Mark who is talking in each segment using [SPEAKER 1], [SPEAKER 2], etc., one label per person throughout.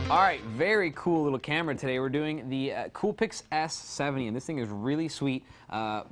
[SPEAKER 1] All right, very cool little camera today. We're doing the COOLPIX S70, and this thing is really sweet,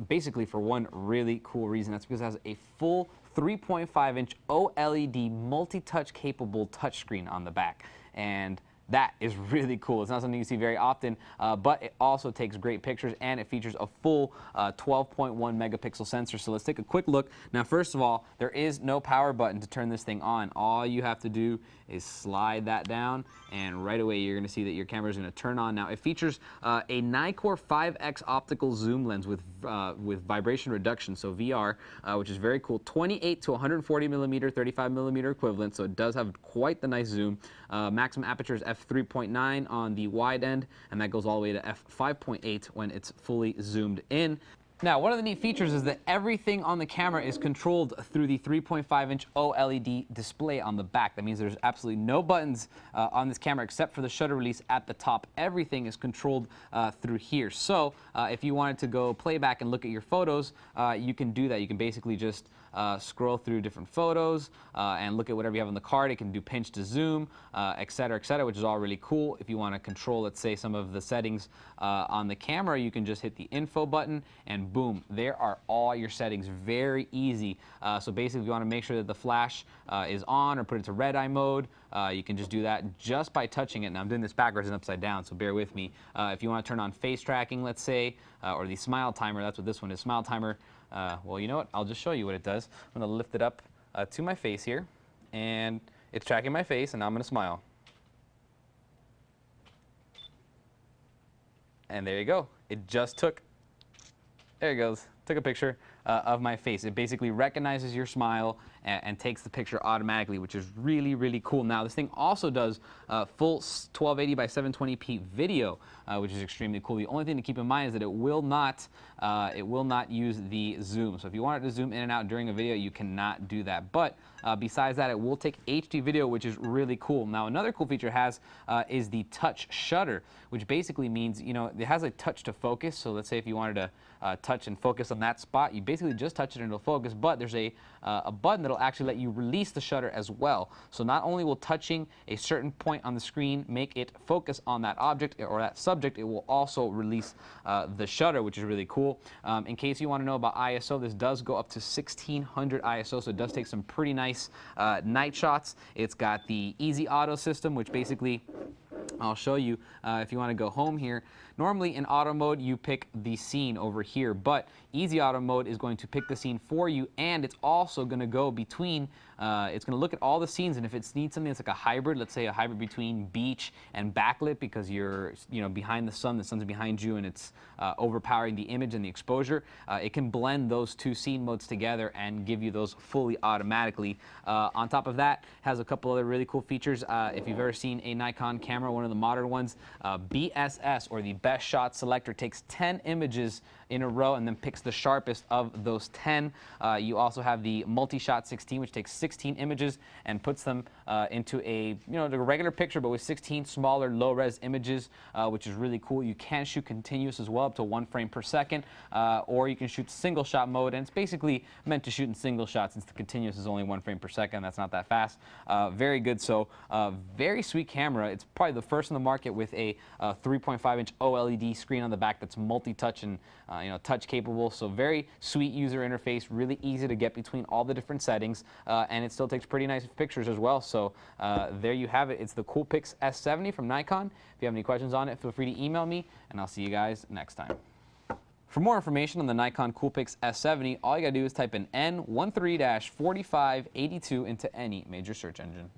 [SPEAKER 1] basically for one really cool reason. That's because it has a full 3.5-inch OLED multi-touch capable touchscreen on the back. And that is really cool. It's not something you see very often, but it also takes great pictures, and it features a full 12.1 megapixel sensor. So let's take a quick look. Now, first of all, there is no power button to turn this thing on. All you have to do is slide that down, and right away you're going to see that your camera is going to turn on. Now, it features a Nikon 5x optical zoom lens with vibration reduction, so VR, which is very cool. 28 to 140 millimeter, 35 millimeter equivalent, so it does have quite the nice zoom. Maximum aperture is f3.9 on the wide end, and that goes all the way to f5.8 when it's fully zoomed in. Now, one of the neat features is that everything on the camera is controlled through the 3.5-inch OLED display on the back. That means there's absolutely no buttons on this camera except for the shutter release at the top. Everything is controlled through here. So if you wanted to go playback and look at your photos, you can do that. You can basically just scroll through different photos and look at whatever you have on the card. It can do pinch to zoom, et cetera, which is all really cool. If you want to control, let's say, some of the settings on the camera, you can just hit the info button, and boom, there are all your settings. Very easy. So basically, if you want to make sure that the flash is on or put it to red eye mode, you can just do that just by touching it. Now, I'm doing this backwards and upside down, so bear with me. If you want to turn on face tracking, let's say, or the smile timer, that's what this one is, smile timer. Well, you know what? I'll just show you what it does. I'm going to lift it up to my face here, and it's tracking my face, and now I'm going to smile. And there you go. It just took, there it goes, took a picture of my face. It basically recognizes your smile and takes the picture automatically, which is really, really cool. Now, this thing also does full 1280 by 720p video, which is extremely cool. The only thing to keep in mind is that it will not use the zoom. So if you wanted to zoom in and out during a video, you cannot do that. But besides that, it will take HD video, which is really cool. Now, another cool feature it has is the touch shutter, which basically means, you know, it has a touch to focus. So let's say if you wanted to touch and focus on that spot, you basically just touch it and it'll focus. But there's a button that'll actually let you release the shutter as well. So not only will touching a certain point on the screen make it focus on that object or that subject, it will also release the shutter, which is really cool. In case you want to know about ISO, this does go up to 1600 ISO, so it does take some pretty nice night shots. It's got the easy auto system, which basically, I'll show you if you want to go home here. Normally in auto mode you pick the scene over here, but easy auto mode is going to pick the scene for you, and it's also going to go between, it's going to look at all the scenes, and if it needs something that's like a hybrid, let's say a hybrid between beach and backlit because you're, you know, behind the sun's behind you and it's overpowering the image and the exposure, it can blend those two scene modes together and give you those fully automatically. On top of that, it has a couple other really cool features. If you've ever seen a Nikon camera, one of the modern ones, BSS, or the Best Shot Selector, takes 10 images in a row and then picks the sharpest of those 10. You also have the Multi-Shot 16, which takes 16 images and puts them into a, you know, the regular picture, but with 16 smaller low-res images, which is really cool. You can shoot continuous as well, up to 1 frame per second, or you can shoot single shot mode, and it's basically meant to shoot in single shots since the continuous is only 1 frame per second. That's not that fast. Very good. So very sweet camera. It's probably the first in the market with a 3.5-inch OLED screen on the back that's multi-touch and you know, touch capable. So very sweet user interface, really easy to get between all the different settings, and it still takes pretty nice pictures as well. So there you have it. It's the COOLPIX S70 from Nikon. If you have any questions on it, feel free to email me, and I'll see you guys next time. For more information on the Nikon COOLPIX S70, all you gotta do is type in N13-4582 into any major search engine.